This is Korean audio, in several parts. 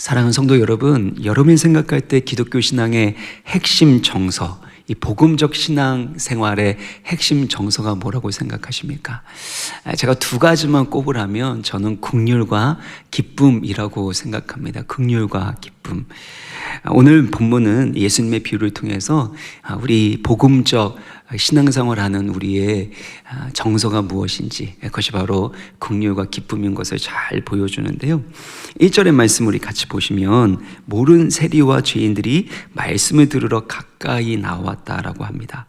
사랑하는 성도 여러분, 여러분이 생각할 때 기독교 신앙의 핵심 정서, 이 복음적 신앙 생활의 핵심 정서가 뭐라고 생각하십니까? 제가 두 가지만 꼽으라면 저는 긍휼과 기쁨이라고 생각합니다. 긍휼과 기쁨. 오늘 본문은 예수님의 비유를 통해서 우리 복음적 신앙생활하는 우리의 정서가 무엇인지, 그것이 바로 긍휼과 기쁨인 것을 잘 보여주는데요. 1절의 말씀 우리 같이 보시면 모른 세리와 죄인들이 말씀을 들으러 가까이 나왔다라고 합니다.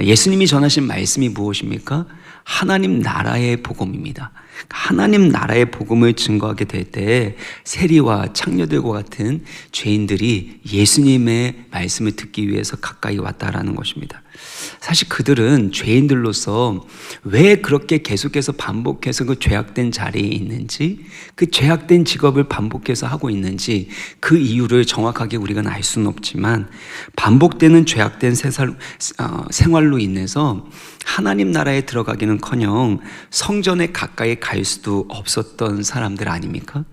예수님이 전하신 말씀이 무엇입니까? 하나님 나라의 복음입니다. 하나님 나라의 복음을 증거하게 될 때 세리와 창녀들과 같은 죄인들이 예수님의 말씀을 듣기 위해서 가까이 왔다라는 것입니다. 사실 그들은 죄인들로서 왜 그렇게 계속해서 반복해서 그 죄악된 자리에 있는지, 그 죄악된 직업을 반복해서 하고 있는지 그 이유를 정확하게 우리가 알 수는 없지만 반복되는 죄악된 생활로 인해서 하나님 나라에 들어가기는커녕 성전에 가까이 갈 수도 없었던 사람들 아닙니까?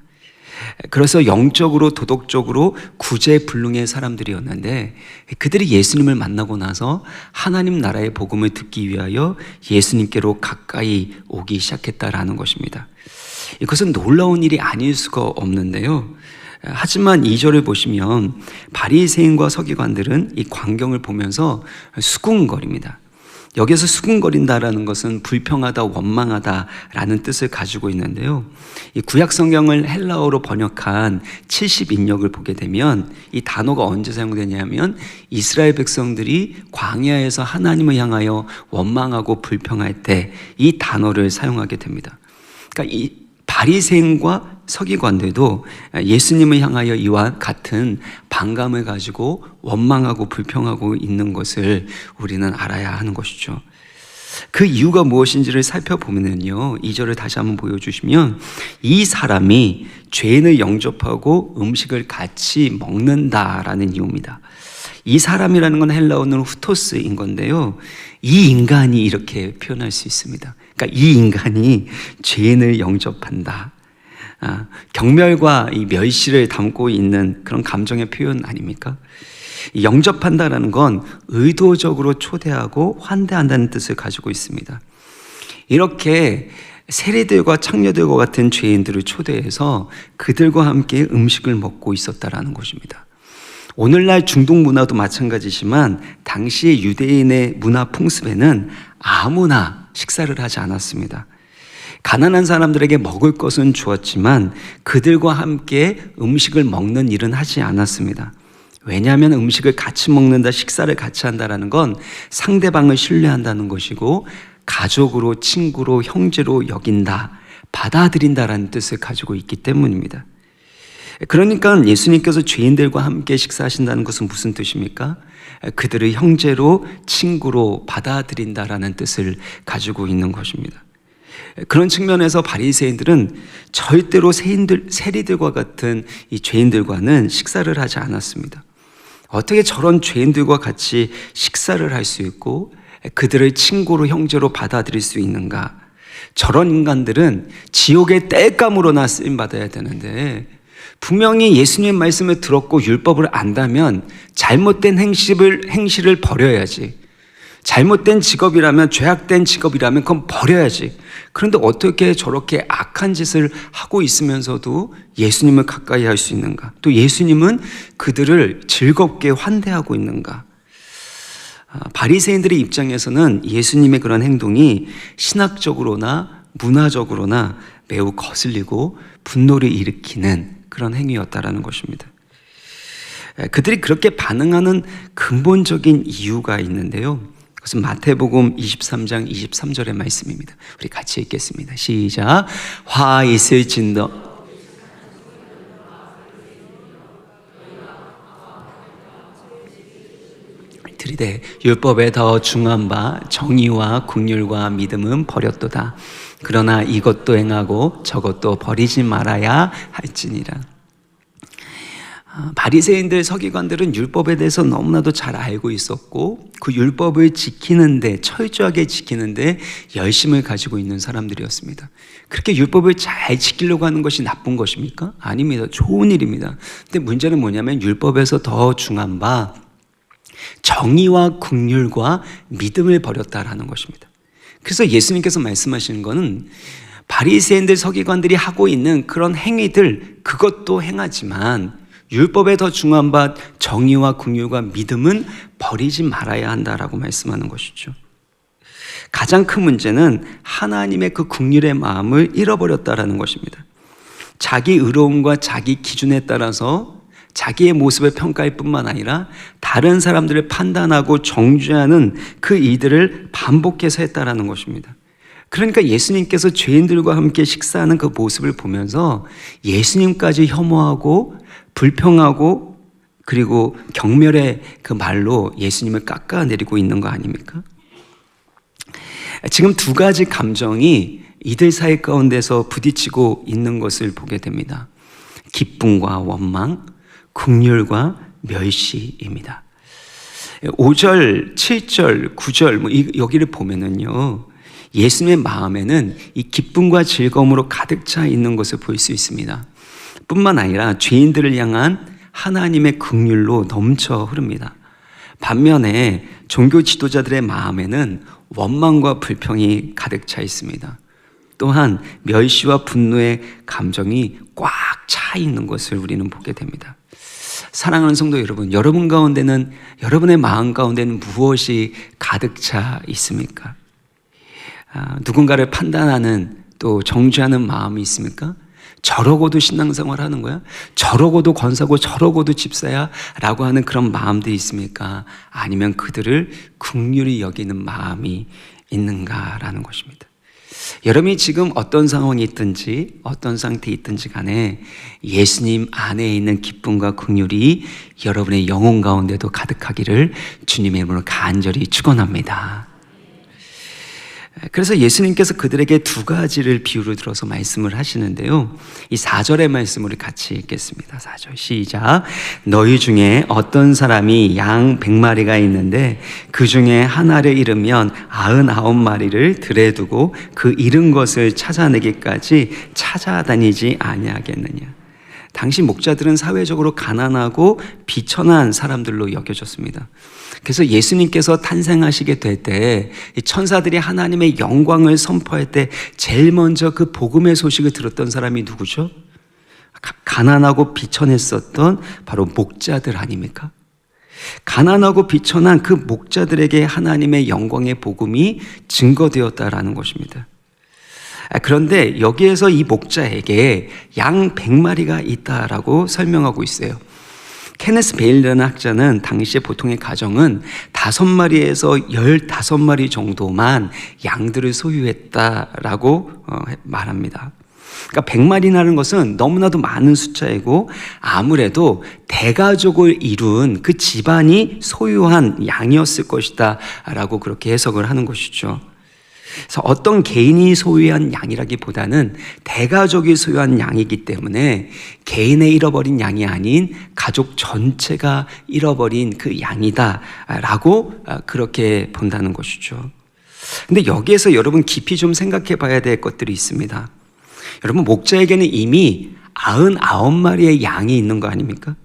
그래서 영적으로 도덕적으로 구제불능의 사람들이었는데 그들이 예수님을 만나고 나서 하나님 나라의 복음을 듣기 위하여 예수님께로 가까이 오기 시작했다라는 것입니다. 이것은 놀라운 일이 아닐 수가 없는데요. 하지만 2절을 보시면 바리새인과 서기관들은 이 광경을 보면서 수군거립니다. 여기서 수군거린다라는 것은 불평하다, 원망하다라는 뜻을 가지고 있는데요. 이 구약 성경을 헬라어로 번역한 70인역을 보게 되면 이 단어가 언제 사용되냐면 이스라엘 백성들이 광야에서 하나님을 향하여 원망하고 불평할 때 이 단어를 사용하게 됩니다. 그러니까 이 바리새인과 서기관들도 예수님을 향하여 이와 같은 반감을 가지고 원망하고 불평하고 있는 것을 우리는 알아야 하는 것이죠. 그 이유가 무엇인지를 살펴보면요, 2절을 다시 한번 보여주시면 이 사람이 죄인을 영접하고 음식을 같이 먹는다라는 이유입니다. 이 사람이라는 건 헬라어는 후토스인 건데요, 이 인간이 이렇게 표현할 수 있습니다. 그러니까 이 인간이 죄인을 영접한다. 경멸과 이 멸시를 담고 있는 그런 감정의 표현 아닙니까? 영접한다라는 건 의도적으로 초대하고 환대한다는 뜻을 가지고 있습니다. 이렇게 세리들과 창녀들과 같은 죄인들을 초대해서 그들과 함께 음식을 먹고 있었다라는 것입니다. 오늘날 중동 문화도 마찬가지지만 당시의 유대인의 문화 풍습에는 아무나 식사를 하지 않았습니다. 가난한 사람들에게 먹을 것은 주었지만 그들과 함께 음식을 먹는 일은 하지 않았습니다. 왜냐하면 음식을 같이 먹는다, 식사를 같이 한다는 건 상대방을 신뢰한다는 것이고 가족으로, 친구로, 형제로 여긴다, 받아들인다라는 뜻을 가지고 있기 때문입니다. 그러니까 예수님께서 죄인들과 함께 식사하신다는 것은 무슨 뜻입니까? 그들을 형제로, 친구로 받아들인다라는 뜻을 가지고 있는 것입니다. 그런 측면에서 바리새인들은 절대로 세리들과 같은 이 죄인들과는 식사를 하지 않았습니다. 어떻게 저런 죄인들과 같이 식사를 할 수 있고 그들을 친구로, 형제로 받아들일 수 있는가? 저런 인간들은 지옥의 땔감으로나 쓰임받아야 되는데 분명히 예수님의 말씀을 들었고 율법을 안다면 잘못된 행실을 버려야지. 잘못된 직업이라면, 죄악된 직업이라면 그건 버려야지. 그런데 어떻게 저렇게 악한 짓을 하고 있으면서도 예수님을 가까이 할 수 있는가? 또 예수님은 그들을 즐겁게 환대하고 있는가? 바리새인들의 입장에서는 예수님의 그런 행동이 신학적으로나 문화적으로나 매우 거슬리고 분노를 일으키는 그런 행위였다라는 것입니다. 그들이 그렇게 반응하는 근본적인 이유가 있는데요, 그것은 마태복음 23장 23절의 말씀입니다. 우리 같이 읽겠습니다. 시작. 화 있을진더 들이대 율법에 더 중한 바 정의와 긍휼과 믿음은 버렸도다. 그러나 이것도 행하고 저것도 버리지 말아야 할지니라. 바리새인들, 서기관들은 율법에 대해서 너무나도 잘 알고 있었고 그 율법을 지키는데, 철저하게 지키는데 열심을 가지고 있는 사람들이었습니다. 그렇게 율법을 잘 지키려고 하는 것이 나쁜 것입니까? 아닙니다. 좋은 일입니다. 근데 문제는 뭐냐면 율법에서 더 중한 바 정의와 긍휼과 믿음을 버렸다라는 것입니다. 그래서 예수님께서 말씀하시는 것은 바리새인들, 서기관들이 하고 있는 그런 행위들, 그것도 행하지만 율법에 더 중요한 바 정의와 긍휼과 믿음은 버리지 말아야 한다라고 말씀하는 것이죠. 가장 큰 문제는 하나님의 그 긍휼의 마음을 잃어버렸다라는 것입니다. 자기 의로움과 자기 기준에 따라서 자기의 모습을 평가할 뿐만 아니라 다른 사람들을 판단하고 정죄하는 그 일들을 반복해서 했다라는 것입니다. 그러니까 예수님께서 죄인들과 함께 식사하는 그 모습을 보면서 예수님까지 혐오하고 불평하고 그리고 경멸의 그 말로 예수님을 깎아내리고 있는 거 아닙니까? 지금 두 가지 감정이 이들 사이 가운데서 부딪히고 있는 것을 보게 됩니다. 기쁨과 원망, 긍휼과 멸시입니다. 5절, 7절, 9절 여기를 보면은요, 예수님의 마음에는 이 기쁨과 즐거움으로 가득 차 있는 것을 볼 수 있습니다. 뿐만 아니라 죄인들을 향한 하나님의 긍휼로 넘쳐 흐릅니다. 반면에 종교 지도자들의 마음에는 원망과 불평이 가득 차 있습니다. 또한 멸시와 분노의 감정이 꽉 차 있는 것을 우리는 보게 됩니다. 사랑하는 성도 여러분, 여러분 가운데는, 여러분의 마음 가운데는 무엇이 가득 차 있습니까? 누군가를 판단하는, 또 정죄하는 마음이 있습니까? 저러고도 신앙생활 하는 거야? 저러고도 권사고 저러고도 집사야? 라고 하는 그런 마음들이 있습니까? 아니면 그들을 긍휼히 여기는 마음이 있는가라는 것입니다. 여러분이 지금 어떤 상황이 있든지 어떤 상태에 있든지 간에 예수님 안에 있는 기쁨과 긍휼이 여러분의 영혼 가운데도 가득하기를 주님의 이름으로 간절히 축원합니다. 그래서 예수님께서 그들에게 두 가지를 비유를 들어서 말씀을 하시는데요, 이 4절의 말씀을 같이 읽겠습니다. 4절 시작. 너희 중에 어떤 사람이 양 100마리가 있는데 그 중에 하나를 잃으면 99마리를 들에 두고 그 잃은 것을 찾아내기까지 찾아다니지 아니하겠느냐. 당시 목자들은 사회적으로 가난하고 비천한 사람들로 여겨졌습니다. 그래서 예수님께서 탄생하시게 될 때 천사들이 하나님의 영광을 선포할 때 제일 먼저 그 복음의 소식을 들었던 사람이 누구죠? 가난하고 비천했었던 바로 목자들 아닙니까? 가난하고 비천한 그 목자들에게 하나님의 영광의 복음이 증거되었다라는 것입니다. 그런데 여기에서 이 목자에게 양 100마리가 있다라고 설명하고 있어요. 케네스 베일이라는 학자는 당시의 보통의 가정은 5마리에서 15마리 정도만 양들을 소유했다라고 말합니다. 그러니까 100마리라는 것은 너무나도 많은 숫자이고 아무래도 대가족을 이룬 그 집안이 소유한 양이었을 것이다 라고 그렇게 해석을 하는 것이죠. 그래서 어떤 개인이 소유한 양이라기보다는 대가족이 소유한 양이기 때문에 개인의 잃어버린 양이 아닌 가족 전체가 잃어버린 그 양이다라고 그렇게 본다는 것이죠. 근데 여기에서 여러분 깊이 좀 생각해 봐야 될 것들이 있습니다. 여러분, 목자에게는 이미 99마리의 양이 있는 거 아닙니까?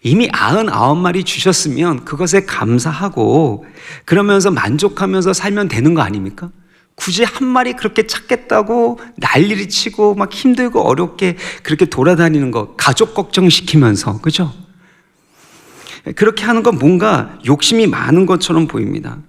이미 99마리 주셨으면 그것에 감사하고 그러면서 만족하면서 살면 되는 거 아닙니까? 굳이 한 마리 그렇게 찾겠다고 난리를 치고 막 힘들고 어렵게 그렇게 돌아다니는 거, 가족 걱정시키면서, 그죠? 그렇게 하는 건 뭔가 욕심이 많은 것처럼 보입니다.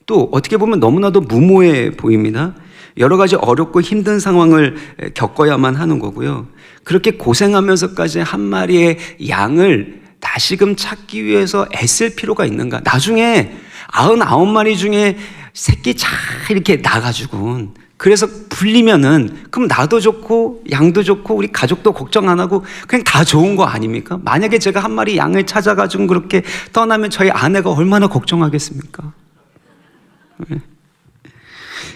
또 어떻게 보면 너무나도 무모해 보입니다. 여러 가지 어렵고 힘든 상황을 겪어야만 하는 거고요. 그렇게 고생하면서까지 한 마리의 양을 다시금 찾기 위해서 애쓸 필요가 있는가? 나중에 99마리 중에 새끼 잘 이렇게 나가지고 그래서 불리면은 그럼 나도 좋고 양도 좋고 우리 가족도 걱정 안 하고 그냥 다 좋은 거 아닙니까? 만약에 제가 한 마리 양을 찾아가지고 그렇게 떠나면 저희 아내가 얼마나 걱정하겠습니까?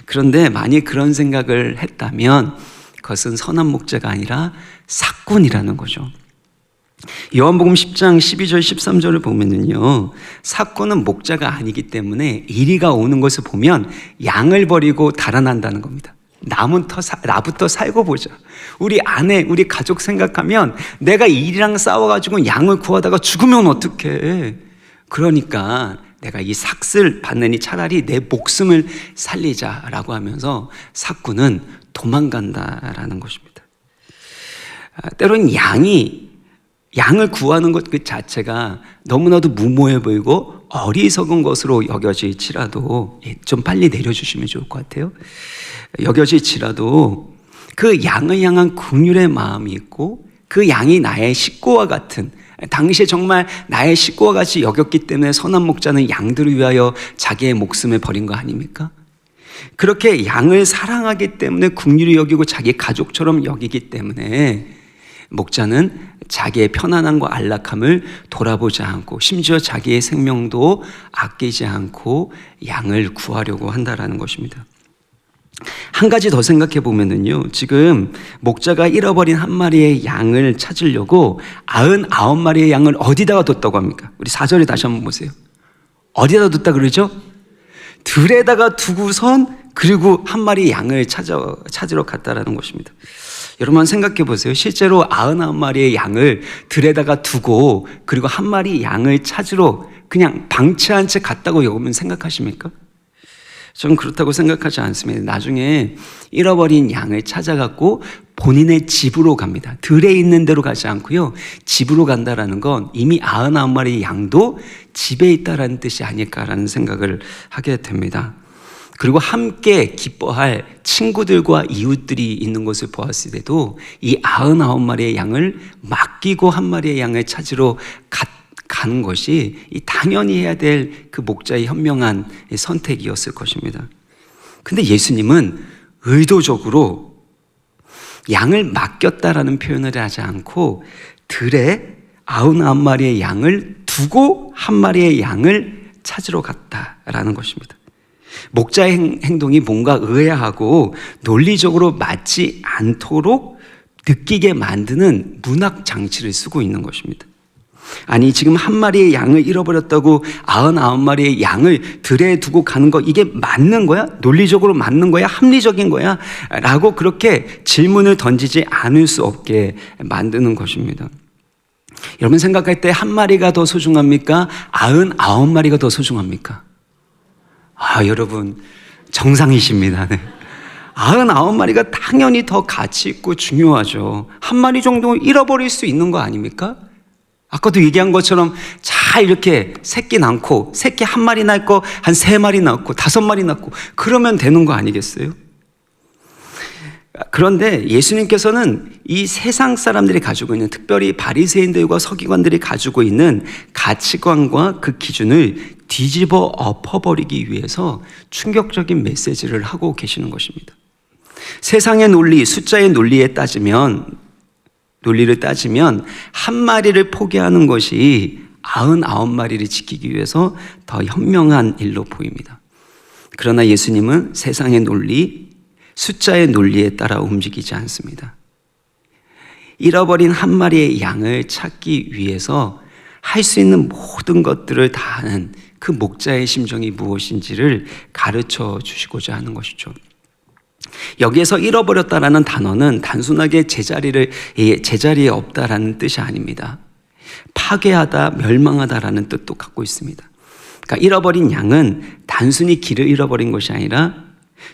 그런데 만약 그런 생각을 했다면 그것은 선한 목자가 아니라 사꾼이라는 거죠. 요한복음 10장 12절 13절을 보면은요, 삭구는 목자가 아니기 때문에 이리가 오는 것을 보면 양을 버리고 달아난다는 겁니다. 나부터 살고 보자. 우리 아내, 우리 가족 생각하면 내가 일이랑 싸워가지고 양을 구하다가 죽으면 어떡해. 그러니까 내가 이 삭슬 받느니 차라리 내 목숨을 살리자라고 하면서 삭구는 도망간다라는 것입니다. 때로는 양을 구하는 것 그 자체가 너무나도 무모해 보이고 어리석은 것으로 여겨질지라도 좀 빨리 내려주시면 좋을 것 같아요. 여겨질지라도 그 양을 향한 긍휼의 마음이 있고 그 양이 나의 식구와 같은, 당시에 정말 나의 식구와 같이 여겼기 때문에 선한 목자는 양들을 위하여 자기의 목숨을 버린 거 아닙니까? 그렇게 양을 사랑하기 때문에 긍휼히 여기고 자기 가족처럼 여기기 때문에 목자는 자기의 편안함과 안락함을 돌아보지 않고 심지어 자기의 생명도 아끼지 않고 양을 구하려고 한다라는 것입니다. 한 가지 더 생각해 보면은요, 지금 목자가 잃어버린 한 마리의 양을 찾으려고 99마리의 양을 어디다가 뒀다고 합니까? 우리 4절에 다시 한번 보세요. 어디다 뒀다 그러죠? 들에다가 두고선 그리고 한 마리 양을 찾으러 갔다라는 것입니다. 여러분 생각해 보세요. 실제로 99마리의 양을 들에다가 두고 그리고 한 마리 양을 찾으러 그냥 방치한 채 갔다고 여러분 생각하십니까? 저는 그렇다고 생각하지 않습니다. 나중에 잃어버린 양을 찾아갖고 본인의 집으로 갑니다. 들에 있는 데로 가지 않고요, 집으로 간다라는 건 이미 99마리의 양도 집에 있다라는 뜻이 아닐까라는 생각을 하게 됩니다. 그리고 함께 기뻐할 친구들과 이웃들이 있는 것을 보았을 때도 이 99마리의 양을 맡기고 한 마리의 양을 찾으러 가는 것이 당연히 해야 될 그 목자의 현명한 선택이었을 것입니다. 근데 예수님은 의도적으로 양을 맡겼다라는 표현을 하지 않고 들에 99마리의 양을 두고 한 마리의 양을 찾으러 갔다라는 것입니다. 목자의 행동이 뭔가 의아하고 논리적으로 맞지 않도록 느끼게 만드는 문학 장치를 쓰고 있는 것입니다. 아니, 지금 한 마리의 양을 잃어버렸다고 99마리의 양을 들에 두고 가는 거, 이게 맞는 거야? 논리적으로 맞는 거야? 합리적인 거야? 라고 그렇게 질문을 던지지 않을 수 없게 만드는 것입니다. 여러분 생각할 때 한 마리가 더 소중합니까? 99마리가 더 소중합니까? 여러분 정상이십니다. 네. 99마리가 당연히 더 가치 있고 중요하죠. 한 마리 정도 잃어버릴 수 있는 거 아닙니까? 아까도 얘기한 것처럼 잘 이렇게 새끼 낳고, 새끼 한 마리 낳고 한 3마리 낳고 5마리 낳고 그러면 되는 거 아니겠어요? 그런데 예수님께서는 이 세상 사람들이 가지고 있는, 특별히 바리새인들과 서기관들이 가지고 있는 가치관과 그 기준을 뒤집어 엎어버리기 위해서 충격적인 메시지를 하고 계시는 것입니다. 세상의 논리, 숫자의 논리를 따지면 한 마리를 포기하는 것이 99마리를 지키기 위해서 더 현명한 일로 보입니다. 그러나 예수님은 세상의 논리, 숫자의 논리에 따라 움직이지 않습니다. 잃어버린 한 마리의 양을 찾기 위해서 할 수 있는 모든 것들을 다 하는 그 목자의 심정이 무엇인지를 가르쳐 주시고자 하는 것이죠. 여기에서 잃어버렸다라는 단어는 단순하게 제자리에 없다라는 뜻이 아닙니다. 파괴하다, 멸망하다라는 뜻도 갖고 있습니다. 그러니까 잃어버린 양은 단순히 길을 잃어버린 것이 아니라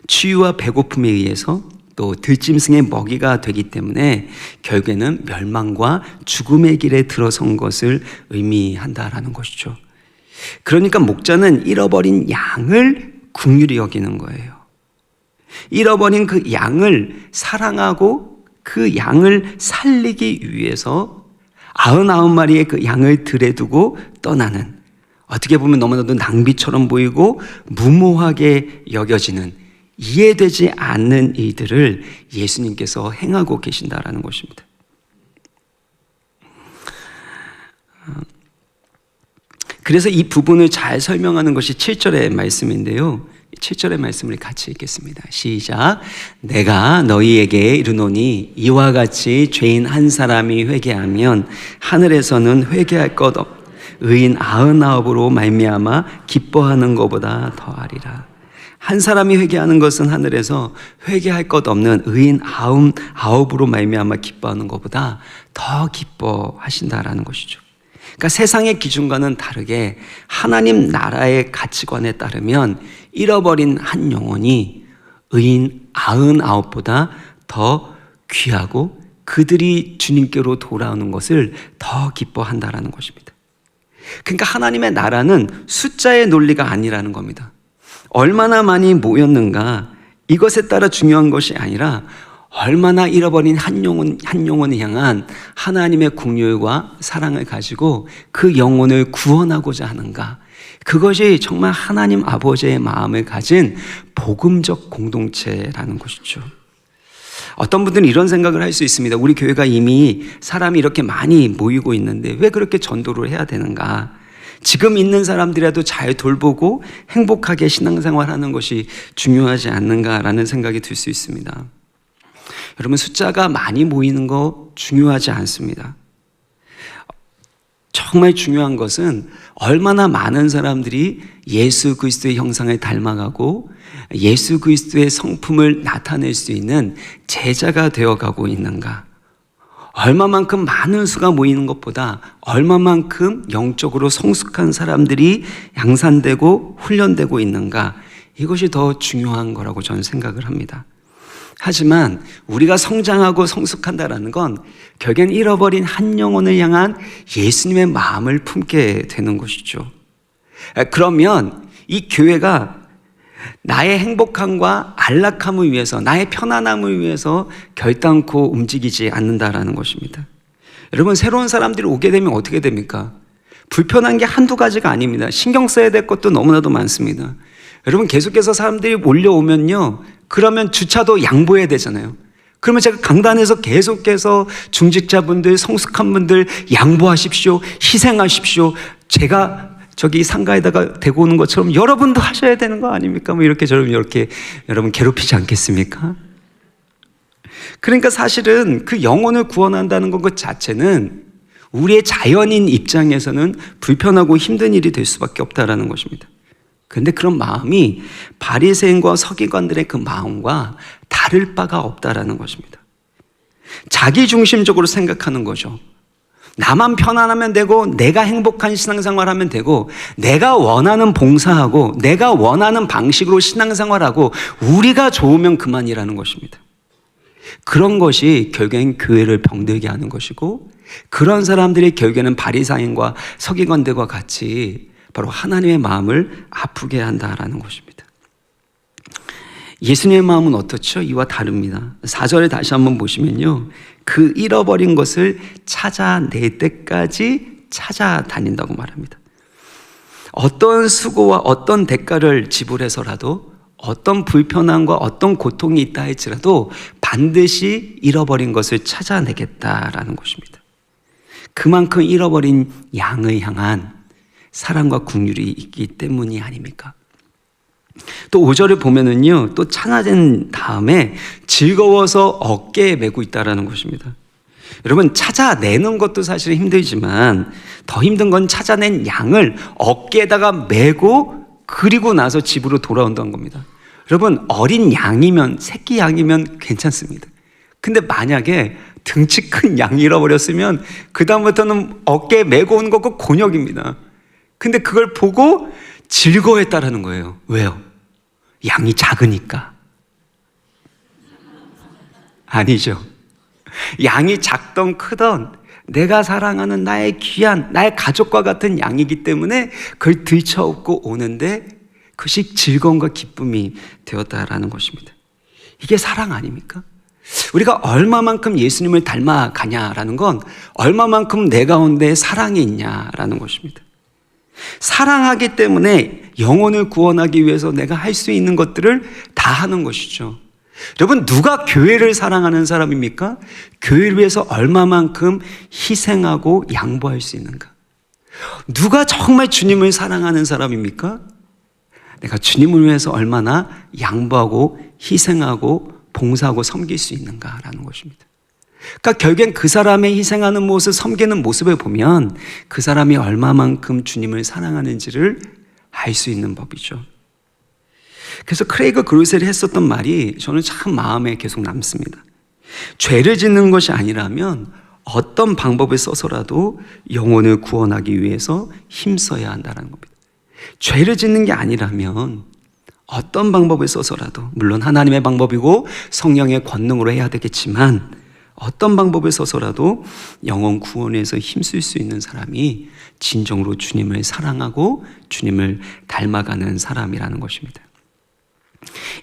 추위와 배고픔에 의해서 또 들짐승의 먹이가 되기 때문에 결국에는 멸망과 죽음의 길에 들어선 것을 의미한다라는 것이죠. 그러니까 목자는 잃어버린 양을 긍휼히 여기는 거예요. 잃어버린 그 양을 사랑하고 그 양을 살리기 위해서 99마리의 그 양을 들에 두고 떠나는, 어떻게 보면 너무나도 낭비처럼 보이고 무모하게 여겨지는, 이해되지 않는 일들을 예수님께서 행하고 계신다라는 것입니다. 그래서 이 부분을 잘 설명하는 것이 7절의 말씀인데요. 7절의 말씀을 같이 읽겠습니다. 시작. 내가 너희에게 이르노니 이와 같이 죄인 한 사람이 회개하면 하늘에서는 회개할 것 없 의인 99으로 말미암아 기뻐하는 것보다 더하리라. 한 사람이 회개하는 것은 하늘에서 회개할 것 없는 의인 99으로 말미암아 기뻐하는 것보다 더 기뻐하신다라는 것이죠. 그러니까 세상의 기준과는 다르게 하나님 나라의 가치관에 따르면 잃어버린 한 영혼이 의인 99보다 더 귀하고 그들이 주님께로 돌아오는 것을 더 기뻐한다라는 것입니다. 그러니까 하나님의 나라는 숫자의 논리가 아니라는 겁니다. 얼마나 많이 모였는가 이것에 따라 중요한 것이 아니라 얼마나 잃어버린 한 영혼을 향한 하나님의 긍휼과 사랑을 가지고 그 영혼을 구원하고자 하는가, 그것이 정말 하나님 아버지의 마음을 가진 복음적 공동체라는 것이죠. 어떤 분들은 이런 생각을 할 수 있습니다. 우리 교회가 이미 사람이 이렇게 많이 모이고 있는데 왜 그렇게 전도를 해야 되는가? 지금 있는 사람들이라도 잘 돌보고 행복하게 신앙생활하는 것이 중요하지 않는가라는 생각이 들 수 있습니다. 여러분, 숫자가 많이 모이는 거 중요하지 않습니다. 정말 중요한 것은 얼마나 많은 사람들이 예수 그리스도의 형상을 닮아가고 예수 그리스도의 성품을 나타낼 수 있는 제자가 되어가고 있는가. 얼마만큼 많은 수가 모이는 것보다 얼마만큼 영적으로 성숙한 사람들이 양산되고 훈련되고 있는가, 이것이 더 중요한 거라고 저는 생각을 합니다. 하지만 우리가 성장하고 성숙한다는 건 결국엔 잃어버린 한 영혼을 향한 예수님의 마음을 품게 되는 것이죠. 그러면 이 교회가 나의 행복함과 안락함을 위해서, 나의 편안함을 위해서 결단코 움직이지 않는다라는 것입니다. 여러분, 새로운 사람들이 오게 되면 어떻게 됩니까? 불편한 게 한두 가지가 아닙니다. 신경 써야 될 것도 너무나도 많습니다. 여러분, 계속해서 사람들이 몰려오면요, 그러면 주차도 양보해야 되잖아요. 그러면 제가 강단에서 계속해서 중직자분들, 성숙한 분들 양보하십시오, 희생하십시오, 제가 저기 상가에다가 대고 오는 것처럼 여러분도 하셔야 되는 거 아닙니까? 뭐 이렇게 여러분 괴롭히지 않겠습니까? 그러니까 사실은 그 영혼을 구원한다는 것 자체는 우리의 자연인 입장에서는 불편하고 힘든 일이 될 수밖에 없다라는 것입니다. 그런데 그런 마음이 바리새인과 서기관들의 그 마음과 다를 바가 없다라는 것입니다. 자기 중심적으로 생각하는 거죠. 나만 편안하면 되고, 내가 행복한 신앙생활하면 되고, 내가 원하는 봉사하고, 내가 원하는 방식으로 신앙생활하고, 우리가 좋으면 그만이라는 것입니다. 그런 것이 결국엔 교회를 병들게 하는 것이고, 그런 사람들이 결국에는 바리새인과 서기관들과 같이 바로 하나님의 마음을 아프게 한다라는 것입니다. 예수님의 마음은 어떻죠? 이와 다릅니다. 4절에 다시 한번 보시면요, 그 잃어버린 것을 찾아낼 때까지 찾아다닌다고 말합니다. 어떤 수고와 어떤 대가를 지불해서라도, 어떤 불편함과 어떤 고통이 있다 할지라도 반드시 잃어버린 것을 찾아내겠다라는 것입니다. 그만큼 잃어버린 양을 향한 사랑과 긍휼이 있기 때문이 아닙니까? 또 5절을 보면은요, 또 찾아낸 다음에 즐거워서 어깨에 메고 있다라는 것입니다. 여러분, 찾아내는 것도 사실 힘들지만 더 힘든 건 찾아낸 양을 어깨에다가 메고 그리고 나서 집으로 돌아온다는 겁니다. 여러분, 어린 양이면, 새끼 양이면 괜찮습니다. 근데 만약에 등치 큰 양이 잃어버렸으면 그다음부터는 어깨에 메고 오는 것과 곤욕입니다. 근데 그걸 보고 즐거워했다라는 거예요. 왜요? 양이 작으니까. 아니죠. 양이 작던 크던 내가 사랑하는 나의 귀한, 나의 가족과 같은 양이기 때문에 그걸 들쳐업고 오는데 그것이 즐거움과 기쁨이 되었다라는 것입니다. 이게 사랑 아닙니까? 우리가 얼마만큼 예수님을 닮아가냐라는 건 얼마만큼 내 가운데 사랑이 있냐라는 것입니다. 사랑하기 때문에 영혼을 구원하기 위해서 내가 할 수 있는 것들을 다 하는 것이죠. 여러분, 누가 교회를 사랑하는 사람입니까? 교회를 위해서 얼마만큼 희생하고 양보할 수 있는가? 누가 정말 주님을 사랑하는 사람입니까? 내가 주님을 위해서 얼마나 양보하고 희생하고 봉사하고 섬길 수 있는가라는 것입니다. 그러니까 결국엔 그 사람의 희생하는 모습, 섬기는 모습을 보면 그 사람이 얼마만큼 주님을 사랑하는지를 알 수 있는 법이죠. 그래서 크레이그 그루셀이 했었던 말이 저는 참 마음에 계속 남습니다. 죄를 짓는 것이 아니라면 어떤 방법을 써서라도 영혼을 구원하기 위해서 힘써야 한다는 겁니다. 죄를 짓는 게 아니라면 어떤 방법을 써서라도, 물론 하나님의 방법이고 성령의 권능으로 해야 되겠지만 어떤 방법을 써서라도 영혼 구원에서 힘쓸 수 있는 사람이 진정으로 주님을 사랑하고 주님을 닮아가는 사람이라는 것입니다.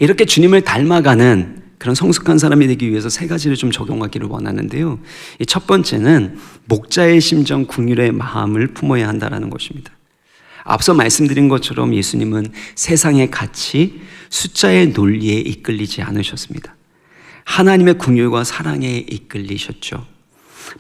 이렇게 주님을 닮아가는 그런 성숙한 사람이 되기 위해서 세 가지를 좀 적용하기를 원하는데요. 이 첫 번째는 목자의 심정, 긍휼의 마음을 품어야 한다는 것입니다. 앞서 말씀드린 것처럼 예수님은 세상의 가치, 숫자의 논리에 이끌리지 않으셨습니다. 하나님의 긍휼과 사랑에 이끌리셨죠.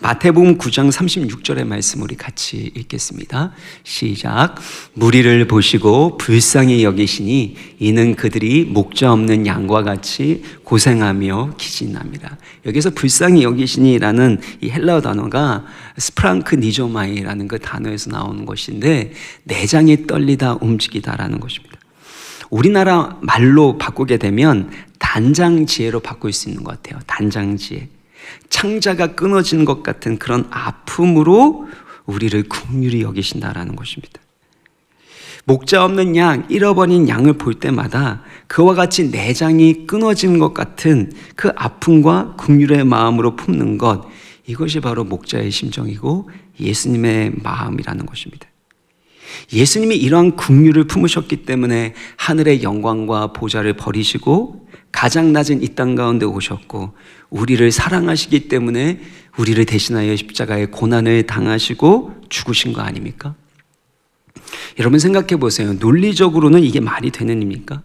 마태복음 9장 36절의 말씀 우리 같이 읽겠습니다. 시작. 무리를 보시고 불쌍히 여기시니 이는 그들이 목자 없는 양과 같이 고생하며 기진합니다. 여기서 불쌍히 여기시니라는 이 헬라어 단어가 스프랑크 니조마이라는 그 단어에서 나오는 것인데 내장이 떨리다 움직이다라는 것입니다. 우리나라 말로 바꾸게 되면 단장지혜로 바꿀 수 있는 것 같아요. 단장지혜. 창자가 끊어지는 것 같은 그런 아픔으로 우리를 긍휼히 여기신다라는 것입니다. 목자 없는 양, 잃어버린 양을 볼 때마다 그와 같이 내장이 끊어지는 것 같은 그 아픔과 긍휼의 마음으로 품는 것, 이것이 바로 목자의 심정이고 예수님의 마음이라는 것입니다. 예수님이 이러한 긍휼을 품으셨기 때문에 하늘의 영광과 보좌를 버리시고 가장 낮은 이 땅 가운데 오셨고 우리를 사랑하시기 때문에 우리를 대신하여 십자가의 고난을 당하시고 죽으신 거 아닙니까? 여러분 생각해 보세요. 논리적으로는 이게 말이 되는 일입니까?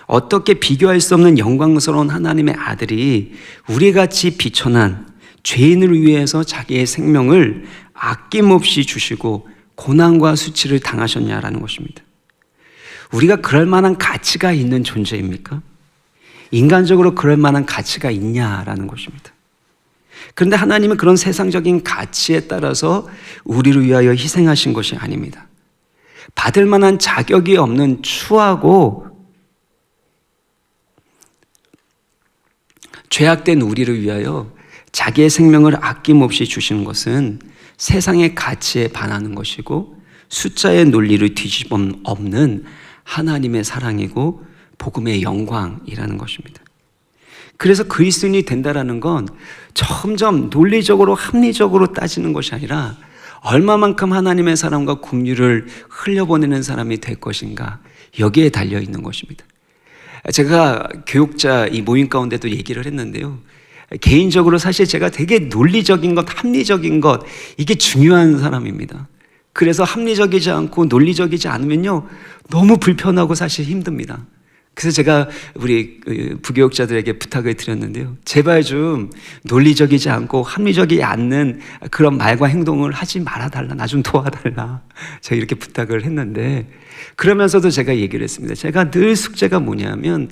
어떻게 비교할 수 없는 영광스러운 하나님의 아들이 우리같이 비천한 죄인을 위해서 자기의 생명을 아낌없이 주시고 고난과 수치를 당하셨냐라는 것입니다. 우리가 그럴 만한 가치가 있는 존재입니까? 인간적으로 그럴 만한 가치가 있냐라는 것입니다. 그런데 하나님은 그런 세상적인 가치에 따라서 우리를 위하여 희생하신 것이 아닙니다. 받을 만한 자격이 없는 추하고 죄악된 우리를 위하여 자기의 생명을 아낌없이 주시는 것은 세상의 가치에 반하는 것이고 숫자의 논리를 뒤집어 엎는 하나님의 사랑이고 복음의 영광이라는 것입니다. 그래서 그리스도인이 된다라는 건 점점 논리적으로 합리적으로 따지는 것이 아니라 얼마만큼 하나님의 사랑과 긍휼을 흘려보내는 사람이 될 것인가, 여기에 달려 있는 것입니다. 제가 교육자 이 모임 가운데도 얘기를 했는데요. 개인적으로 사실 제가 되게 논리적인 것, 합리적인 것, 이게 중요한 사람입니다. 그래서 합리적이지 않고 논리적이지 않으면요 너무 불편하고 사실 힘듭니다. 그래서 제가 우리 부교육자들에게 부탁을 드렸는데요. 제발 좀 논리적이지 않고 합리적이지 않는 그런 말과 행동을 하지 말아달라. 나 좀 도와달라. 제가 이렇게 부탁을 했는데 그러면서도 제가 얘기를 했습니다. 제가 늘 숙제가 뭐냐면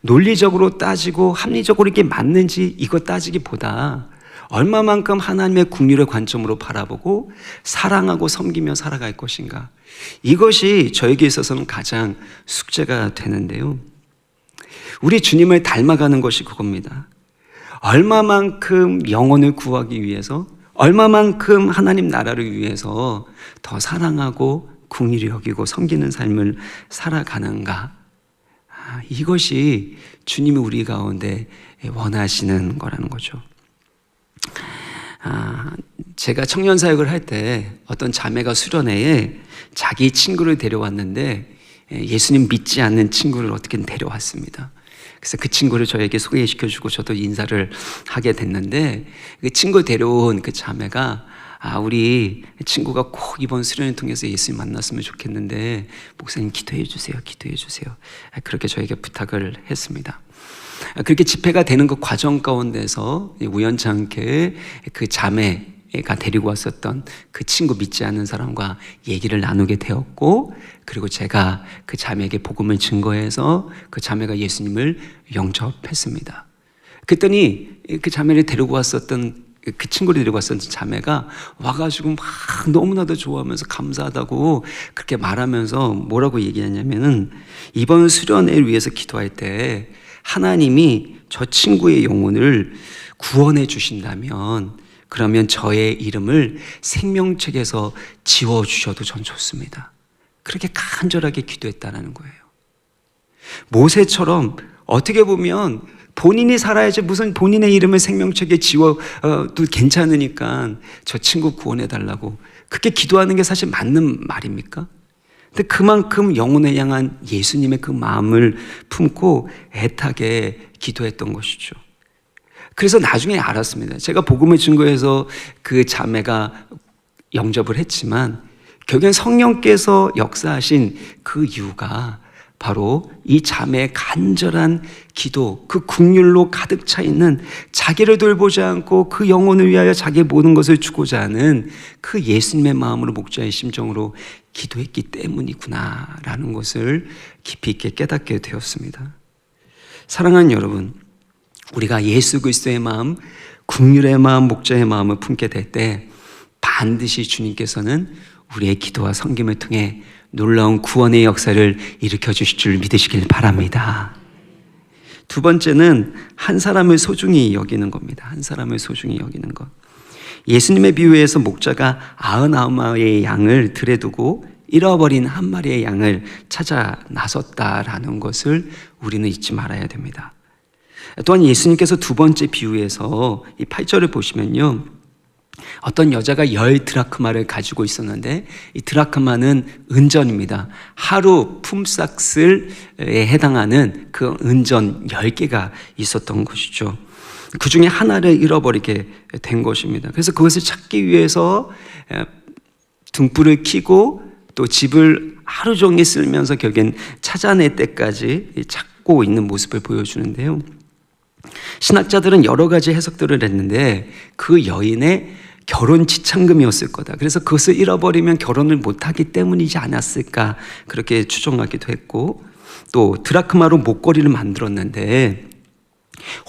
논리적으로 따지고 합리적으로 이게 맞는지 이거 따지기보다 얼마만큼 하나님의 긍휼의 관점으로 바라보고 사랑하고 섬기며 살아갈 것인가, 이것이 저에게 있어서는 가장 숙제가 되는데요. 우리 주님을 닮아가는 것이 그겁니다. 얼마만큼 영혼을 구하기 위해서, 얼마만큼 하나님 나라를 위해서 더 사랑하고 긍휼히 여기고 섬기는 삶을 살아가는가, 이것이 주님이 우리 가운데 원하시는 거라는 거죠. 제가 청년 사역을 할 때 어떤 자매가 수련회에 자기 친구를 데려왔는데 예수님 믿지 않는 친구를 어떻게 데려왔습니다. 그래서 그 친구를 저에게 소개시켜주고 저도 인사를 하게 됐는데 그 친구 데려온 그 자매가 우리 친구가 꼭 이번 수련을 통해서 예수님 만났으면 좋겠는데 목사님 기도해 주세요, 기도해 주세요. 그렇게 저에게 부탁을 했습니다. 그렇게 집회가 되는 그 과정 가운데서 우연치 않게 그 자매, 자매가 데리고 왔었던 그 친구 믿지 않는 사람과 얘기를 나누게 되었고, 그리고 제가 그 자매에게 복음을 증거해서 그 자매가 예수님을 영접했습니다. 그랬더니 그 자매를 데리고 왔었던 그 친구를 데리고 왔었던 자매가 와가지고 막 너무나도 좋아하면서 감사하다고 그렇게 말하면서 뭐라고 얘기했냐면은, 이번 수련회를 위해서 기도할 때 하나님이 저 친구의 영혼을 구원해 주신다면 그러면 저의 이름을 생명책에서 지워주셔도 전 좋습니다. 그렇게 간절하게 기도했다는 거예요. 모세처럼 어떻게 보면 본인이 살아야지 무슨 본인의 이름을 생명책에 지워도 괜찮으니까 저 친구 구원해달라고 그렇게 기도하는 게 사실 맞는 말입니까? 근데 그만큼 영혼에 향한 예수님의 그 마음을 품고 애타게 기도했던 것이죠. 그래서 나중에 알았습니다. 제가 복음을 증거해서 그 자매가 영접을 했지만 결국엔 성령께서 역사하신 그 이유가 바로 이 자매의 간절한 기도, 그 긍휼로 가득 차 있는, 자기를 돌보지 않고 그 영혼을 위하여 자기의 모든 것을 주고자 하는 그 예수님의 마음으로, 목자의 심정으로 기도했기 때문이구나라는 것을 깊이 있게 깨닫게 되었습니다. 사랑하는 여러분, 우리가 예수 그리스도의 마음, 긍휼의 마음, 목자의 마음을 품게 될 때 반드시 주님께서는 우리의 기도와 섬김을 통해 놀라운 구원의 역사를 일으켜 주실 줄 믿으시길 바랍니다. 두 번째는 한 사람을 소중히 여기는 겁니다. 한 사람을 소중히 여기는 것. 예수님의 비유에서 목자가 99마리의 양을 들에 두고 잃어버린 한 마리의 양을 찾아 나섰다라는 것을 우리는 잊지 말아야 됩니다. 또한 예수님께서 두 번째 비유에서 이 8절을 보시면요, 어떤 여자가 10드라크마를 가지고 있었는데, 이 드라크마는 은전입니다. 하루 품삯에 해당하는 그 은전 10개가 있었던 것이죠. 그 중에 하나를 잃어버리게 된 것입니다. 그래서 그것을 찾기 위해서 등불을 켜고 또 집을 하루 종일 쓸면서 결국엔 찾아낼 때까지 찾고 있는 모습을 보여주는데요. 신학자들은 여러 가지 해석들을 했는데 그 여인의 결혼 지참금이었을 거다. 그래서 그것을 잃어버리면 결혼을 못하기 때문이지 않았을까, 그렇게 추정하기도 했고, 또 드라크마로 목걸이를 만들었는데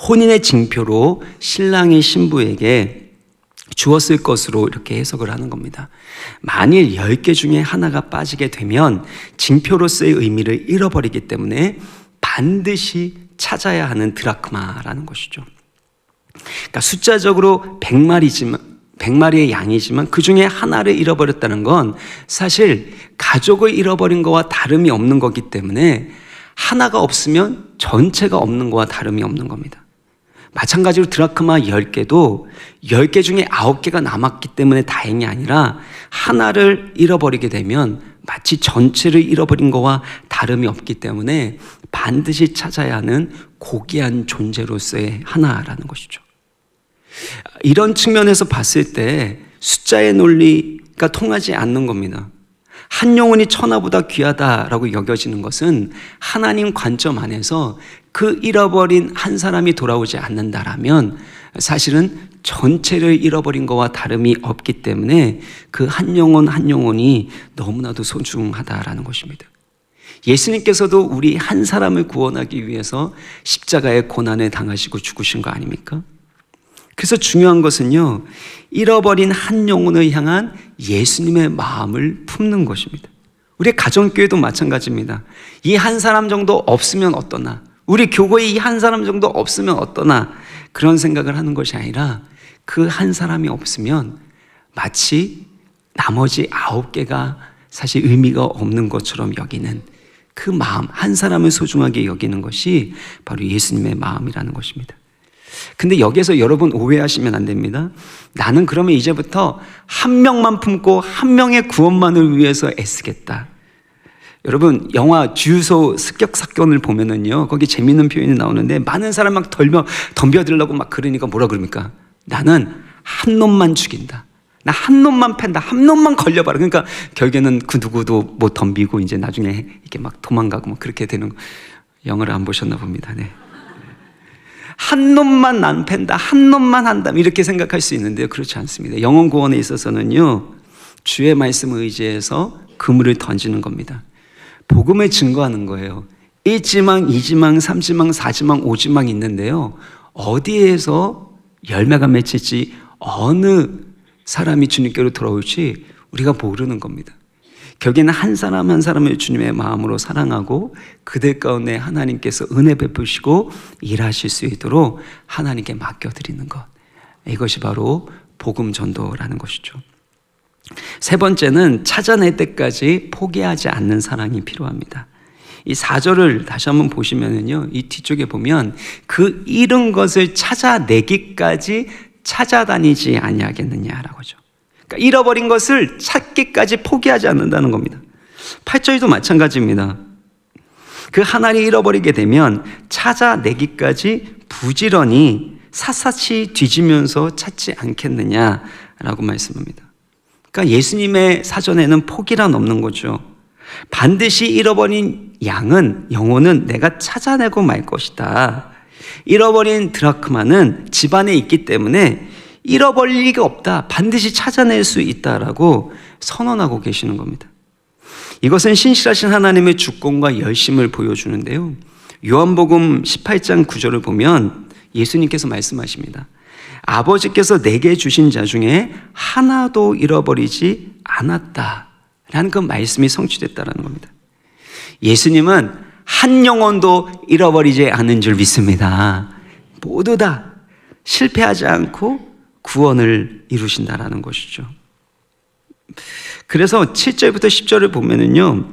혼인의 징표로 신랑이 신부에게 주었을 것으로 이렇게 해석을 하는 겁니다. 만일 10개 중에 하나가 빠지게 되면 징표로서의 의미를 잃어버리기 때문에 반드시 찾아야 하는 드라크마라는 것이죠. 그러니까 숫자적으로 100마리의 양이지만 그 중에 하나를 잃어버렸다는 건 사실 가족을 잃어버린 거와 다름이 없는 거기 때문에 하나가 없으면 전체가 없는 거와 다름이 없는 겁니다. 마찬가지로 드라크마 10개도 10개 중에 9개가 남았기 때문에 다행이 아니라 하나를 잃어버리게 되면 마치 전체를 잃어버린 거와 다름이 없기 때문에 반드시 찾아야 하는 고귀한 존재로서의 하나라는 것이죠. 이런 측면에서 봤을 때 숫자의 논리가 통하지 않는 겁니다. 한 영혼이 천하보다 귀하다라고 여겨지는 것은 하나님 관점 안에서 그 잃어버린 한 사람이 돌아오지 않는다라면 사실은 전체를 잃어버린 것과 다름이 없기 때문에 그 한 영혼 한 영혼이 너무나도 소중하다라는 것입니다. 예수님께서도 우리 한 사람을 구원하기 위해서 십자가의 고난을 당하시고 죽으신 거 아닙니까? 그래서 중요한 것은요, 잃어버린 한 영혼을 향한 예수님의 마음을 품는 것입니다. 우리 가정교회도 마찬가지입니다. 이 한 사람 정도 없으면 어떠나, 우리 교회에 이 한 사람 정도 없으면 어떠나, 그런 생각을 하는 것이 아니라 그 한 사람이 없으면 마치 나머지 9개가 사실 의미가 없는 것처럼 여기는 그 마음, 한 사람을 소중하게 여기는 것이 바로 예수님의 마음이라는 것입니다. 근데 여기에서 여러분 오해하시면 안 됩니다. 나는 그러면 이제부터 한 명만 품고 한 명의 구원만을 위해서 애쓰겠다. 여러분, 영화 주유소 습격 사건을 보면은요, 거기 재밌는 표현이 나오는데 많은 사람 막 덤벼들려고 막 그러니까 뭐라 그럽니까? 나는 한 놈만 죽인다. 나 한 놈만 팬다. 한 놈만 걸려봐라. 그러니까 결국에는 그 누구도 못 덤비고 이제 나중에 이렇게 막 도망가고 막 그렇게 되는 거. 영화를 안 보셨나 봅니다. 네. 한 놈만 안 팬다, 한 놈만 한다, 이렇게 생각할 수 있는데요, 그렇지 않습니다. 영혼 구원에 있어서는요, 주의 말씀을 의지해서 그물을 던지는 겁니다. 복음을 증거하는 거예요. 1지망, 2지망, 3지망, 4지망, 5지망 있는데요, 어디에서 열매가 맺힐지, 어느 사람이 주님께로 돌아올지 우리가 모르는 겁니다. 결국에는 한 사람 한 사람을 주님의 마음으로 사랑하고 그들 가운데 하나님께서 은혜 베푸시고 일하실 수 있도록 하나님께 맡겨드리는 것, 이것이 바로 복음 전도라는 것이죠. 세 번째는 찾아낼 때까지 포기하지 않는 사랑이 필요합니다. 이 4절을 다시 한번 보시면은요, 이 뒤쪽에 보면 그 잃은 것을 찾아내기까지 찾아다니지 아니하겠느냐라고 하죠. 그러니까 잃어버린 것을 찾기까지 포기하지 않는다는 겁니다. 8절도 마찬가지입니다. 그 하나를 잃어버리게 되면 찾아내기까지 부지런히 샅샅이 뒤지면서 찾지 않겠느냐라고 말씀합니다. 그러니까 예수님의 사전에는 포기란 없는 거죠. 반드시 잃어버린 영혼은 내가 찾아내고 말 것이다. 잃어버린 드라크마는 집안에 있기 때문에 잃어버릴 리가 없다. 반드시 찾아낼 수 있다라고 선언하고 계시는 겁니다. 이것은 신실하신 하나님의 주권과 열심을 보여주는데요, 요한복음 18장 9절을 보면 예수님께서 말씀하십니다. 아버지께서 내게 주신 자 중에 하나도 잃어버리지 않았다라는 그 말씀이 성취됐다는 겁니다. 예수님은 한 영혼도 잃어버리지 않은 줄 믿습니다. 모두 다 실패하지 않고 구원을 이루신다라는 것이죠. 그래서 7절부터 10절을 보면은요,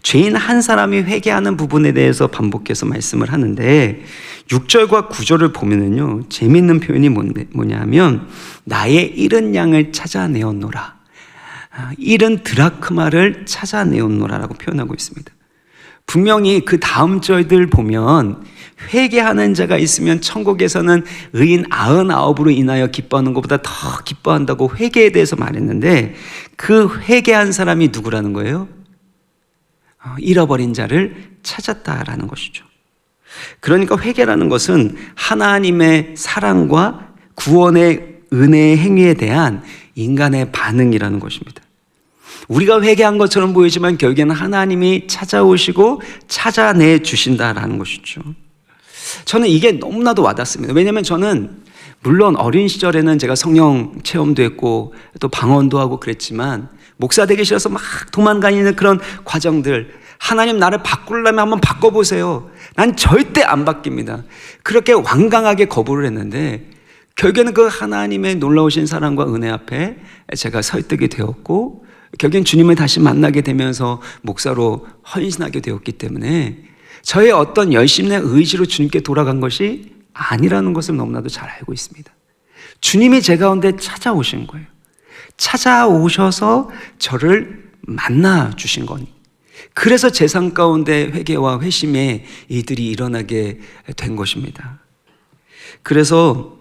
죄인 한 사람이 회개하는 부분에 대해서 반복해서 말씀을 하는데 6절과 9절을 보면은요, 재미있는 표현이 뭐냐 하면 나의 잃은 양을 찾아내었노라, 잃은 드라크마를 찾아내었노라라고 표현하고 있습니다. 분명히 그 다음 절들 보면 회개하는 자가 있으면 천국에서는 의인 99으로 인하여 기뻐하는 것보다 더 기뻐한다고 회개에 대해서 말했는데, 그 회개한 사람이 누구라는 거예요? 잃어버린 자를 찾았다라는 것이죠. 그러니까 회개라는 것은 하나님의 사랑과 구원의 은혜의 행위에 대한 인간의 반응이라는 것입니다. 우리가 회개한 것처럼 보이지만 결국에는 하나님이 찾아오시고 찾아내 주신다라는 것이죠. 저는 이게 너무나도 와닿습니다. 왜냐하면 저는 물론 어린 시절에는 제가 성령 체험도 했고 또 방언도 하고 그랬지만, 목사 되기 싫어서 막 도망다니는 그런 과정들, 하나님 나를 바꾸려면 한번 바꿔보세요, 난 절대 안 바뀝니다, 그렇게 완강하게 거부를 했는데, 결국에는 그 하나님의 놀라우신 사랑과 은혜 앞에 제가 설득이 되었고, 결국엔 주님을 다시 만나게 되면서 목사로 헌신하게 되었기 때문에 저의 어떤 열심의 의지로 주님께 돌아간 것이 아니라는 것을 너무나도 잘 알고 있습니다. 주님이 제 가운데 찾아오신 거예요. 찾아오셔서 저를 만나 주신 거니. 그래서 제 삶 가운데 회개와 회심의 일들이 일어나게 된 것입니다. 그래서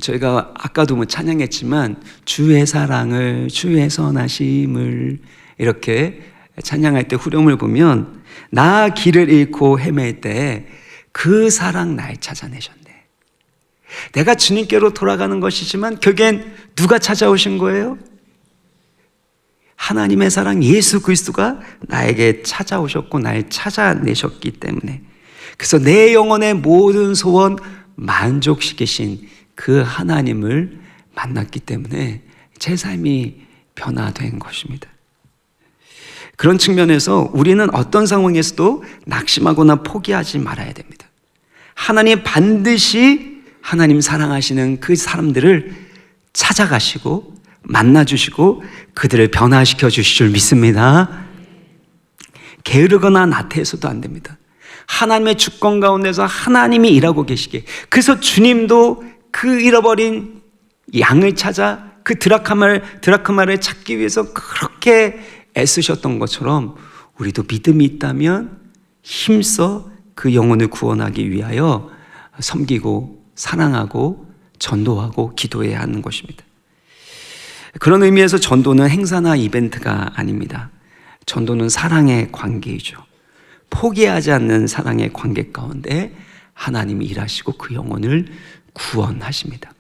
저희가 아까도 찬양했지만 주의 사랑을, 주의 선하심을 이렇게 찬양할 때 후렴을 보면 나 길을 잃고 헤맬 때 그 사랑 날 찾아내셨네. 내가 주님께로 돌아가는 것이지만 결국엔 누가 찾아오신 거예요? 하나님의 사랑 예수 그리스도가 나에게 찾아오셨고 날 찾아내셨기 때문에, 그래서 내 영혼의 모든 소원 만족시키신 그 하나님을 만났기 때문에 제 삶이 변화된 것입니다. 그런 측면에서 우리는 어떤 상황에서도 낙심하거나 포기하지 말아야 됩니다. 하나님 반드시 하나님 사랑하시는 그 사람들을 찾아가시고 만나주시고 그들을 변화시켜 주실 줄 믿습니다. 게으르거나 나태해서도 안 됩니다. 하나님의 주권 가운데서 하나님이 일하고 계시기에, 그래서 주님도 그 잃어버린 양을 찾아 그 드라크마를 찾기 위해서 그렇게 애쓰셨던 것처럼 우리도 믿음이 있다면 힘써 그 영혼을 구원하기 위하여 섬기고 사랑하고 전도하고 기도해야 하는 것입니다. 그런 의미에서 전도는 행사나 이벤트가 아닙니다. 전도는 사랑의 관계이죠. 포기하지 않는 사랑의 관계 가운데 하나님이 일하시고 그 영혼을 구원하십니다.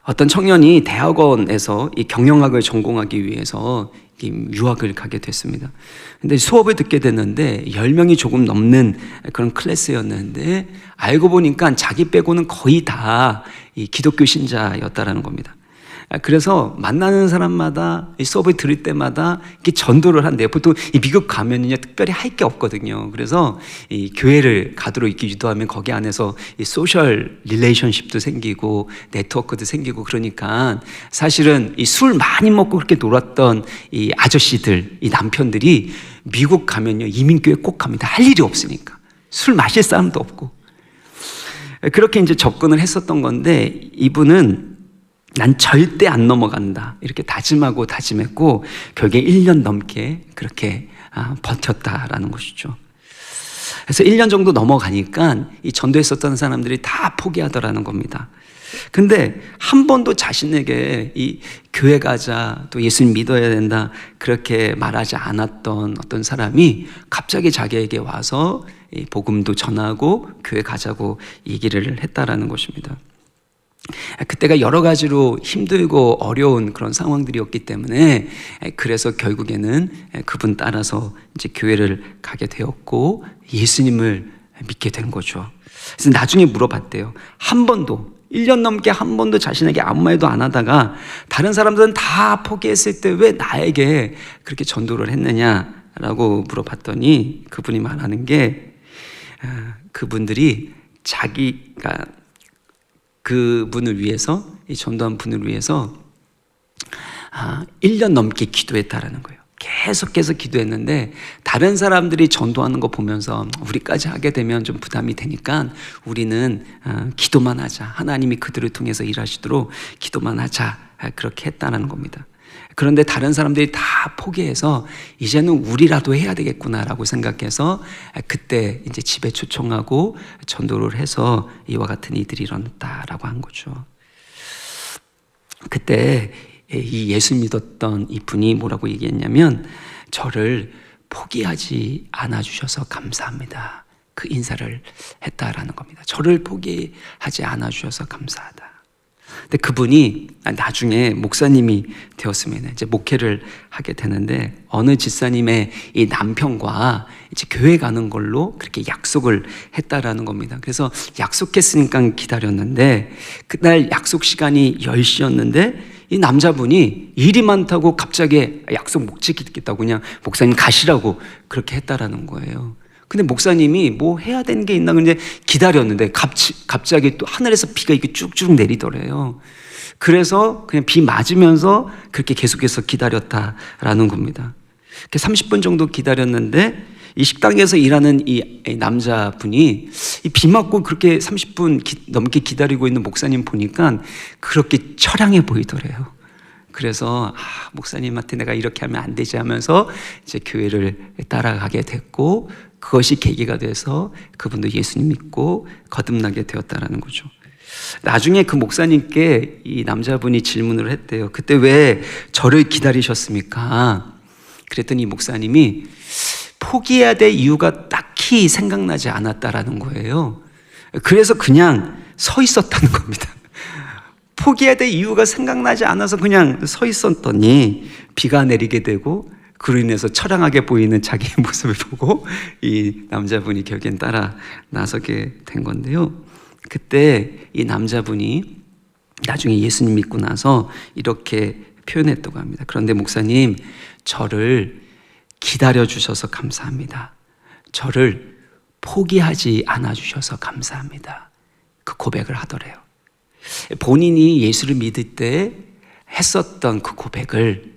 어떤 청년이 대학원에서 이 경영학을 전공하기 위해서 유학을 가게 됐습니다. 근데 수업을 듣게 됐는데 10명이 조금 넘는 그런 클래스였는데 알고 보니까 자기 빼고는 거의 다 이 기독교 신자였다라는 겁니다. 그래서 만나는 사람마다 이 수업을 들을 때마다 이렇게 전도를 한대요. 보통 이 미국 가면은요 특별히 할 게 없거든요. 그래서 이 교회를 가도록 이렇게 유도하면 거기 안에서 이 소셜 릴레이션십도 생기고 네트워크도 생기고 그러니까 사실은 이 술 많이 먹고 그렇게 놀았던 이 아저씨들, 이 남편들이 미국 가면요 이민교회 꼭 갑니다. 할 일이 없으니까 술 마실 사람도 없고 그렇게 이제 접근을 했었던 건데 이분은 난 절대 안 넘어간다 이렇게 다짐하고 다짐했고 결국에 1년 넘게 그렇게 버텼다라는 것이죠. 그래서 1년 정도 넘어가니까 이 전도했었던 사람들이 다 포기하더라는 겁니다. 근데 한 번도 자신에게 이 교회 가자 또 예수님 믿어야 된다 그렇게 말하지 않았던 어떤 사람이 갑자기 자기에게 와서 이 복음도 전하고 교회 가자고 얘기를 했다라는 것입니다. 그때가 여러 가지로 힘들고 어려운 그런 상황들이었기 때문에 그래서 결국에는 그분 따라서 이제 교회를 가게 되었고 예수님을 믿게 된 거죠. 그래서 나중에 물어봤대요. 한 번도 1년 넘게 한 번도 자신에게 아무 말도 안 하다가 다른 사람들은 다 포기했을 때 왜 나에게 그렇게 전도를 했느냐라고 물어봤더니 그분이 말하는 게 그분들이 자기가 그분을 위해서 이 전도한 분을 위해서 1년 넘게 기도했다라는 거예요. 계속해서 기도했는데 다른 사람들이 전도하는 거 보면서 우리까지 하게 되면 좀 부담이 되니까 우리는 기도만 하자. 하나님이 그들을 통해서 일하시도록 기도만 하자. 그렇게 했다는 겁니다. 그런데 다른 사람들이 다 포기해서 이제는 우리라도 해야 되겠구나라고 생각해서 그때 이제 집에 초청하고 전도를 해서 이와 같은 일들이 일어났다라고 한 거죠. 그때 이 예수 믿었던 이분이 뭐라고 얘기했냐면 저를 포기하지 않아 주셔서 감사합니다. 그 인사를 했다라는 겁니다. 저를 포기하지 않아 주셔서 감사하다. 근데 그분이 나중에 목사님이 되었으면 이제 목회를 하게 되는데 어느 집사님의 이 남편과 이제 교회 가는 걸로 그렇게 약속을 했다라는 겁니다. 그래서 약속했으니까 기다렸는데 그날 약속 시간이 10시였는데 이 남자분이 일이 많다고 갑자기 약속 못 지키겠다고 그냥 목사님 가시라고 그렇게 했다라는 거예요. 근데 목사님이 뭐 해야 되는 게 있나 근데 기다렸는데 갑자기 또 하늘에서 비가 이렇게 쭉쭉 내리더래요. 그래서 그냥 비 맞으면서 그렇게 계속해서 기다렸다라는 겁니다. 30분 정도 기다렸는데 이 식당에서 일하는 이 남자분이 이 비 맞고 그렇게 30분 넘게 기다리고 있는 목사님 보니까 그렇게 처량해 보이더래요. 그래서 목사님한테 내가 이렇게 하면 안 되지 하면서 이제 교회를 따라가게 됐고 그것이 계기가 돼서 그분도 예수님 믿고 거듭나게 되었다라는 거죠. 나중에 그 목사님께 이 남자분이 질문을 했대요. 그때 왜 저를 기다리셨습니까? 그랬더니 이 목사님이 포기해야 될 이유가 딱히 생각나지 않았다라는 거예요. 그래서 그냥 서 있었다는 겁니다. 포기해야 될 이유가 생각나지 않아서 그냥 서 있었더니 비가 내리게 되고 그로 인해서 처량하게 보이는 자기의 모습을 보고 이 남자분이 결국엔 따라 나서게 된 건데요. 그때 이 남자분이 나중에 예수님 믿고 나서 이렇게 표현했다고 합니다. 그런데 목사님, 저를 기다려주셔서 감사합니다. 저를 포기하지 않아주셔서 감사합니다. 그 고백을 하더래요. 본인이 예수를 믿을 때 했었던 그 고백을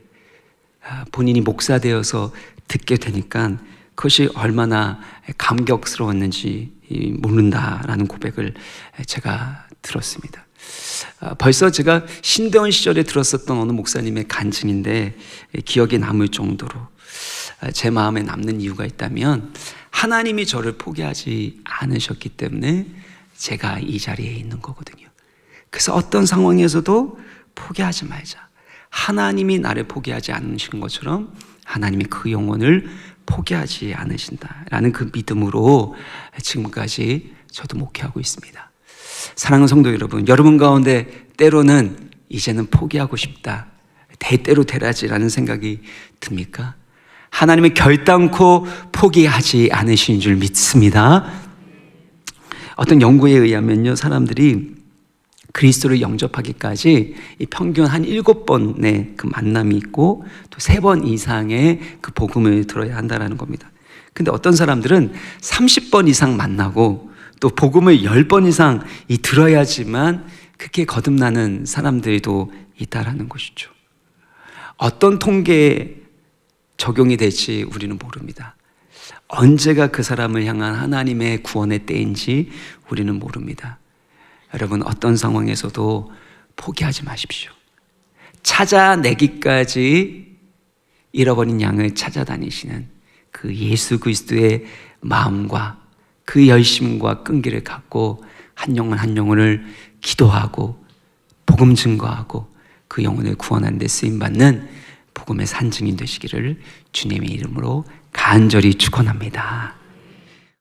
본인이 목사 되어서 듣게 되니까 그것이 얼마나 감격스러웠는지 모른다라는 고백을 제가 들었습니다. 벌써 제가 신대원 시절에 들었었던 어느 목사님의 간증인데 기억에 남을 정도로 제 마음에 남는 이유가 있다면 하나님이 저를 포기하지 않으셨기 때문에 제가 이 자리에 있는 거거든요. 그래서 어떤 상황에서도 포기하지 말자. 하나님이 나를 포기하지 않으신 것처럼 하나님이 그 영혼을 포기하지 않으신다라는 그 믿음으로 지금까지 저도 목회하고 있습니다. 사랑하는 성도 여러분 가운데 때로는 이제는 포기하고 싶다, 대때로 되라지라는 생각이 듭니까? 하나님은 결단코 포기하지 않으신 줄 믿습니다. 어떤 연구에 의하면요, 사람들이 그리스도를 영접하기까지 이 평균 한 7번의 그 만남이 있고 또 3번 이상의 그 복음을 들어야 한다는 겁니다. 근데 어떤 사람들은 30번 이상 만나고 또 복음을 10번 이상 들어야지만 그렇게 거듭나는 사람들도 있다라는 것이죠. 어떤 통계에 적용이 될지 우리는 모릅니다. 언제가 그 사람을 향한 하나님의 구원의 때인지 우리는 모릅니다. 여러분, 어떤 상황에서도 포기하지 마십시오. 찾아내기까지 잃어버린 양을 찾아다니시는 그 예수 그리스도의 마음과 그 열심과 끈기를 갖고 한 영혼 한 영혼을 기도하고 복음 증거하고 그 영혼을 구원하는 데 쓰임받는 복음의 산증인 되시기를 주님의 이름으로 간절히 축원합니다.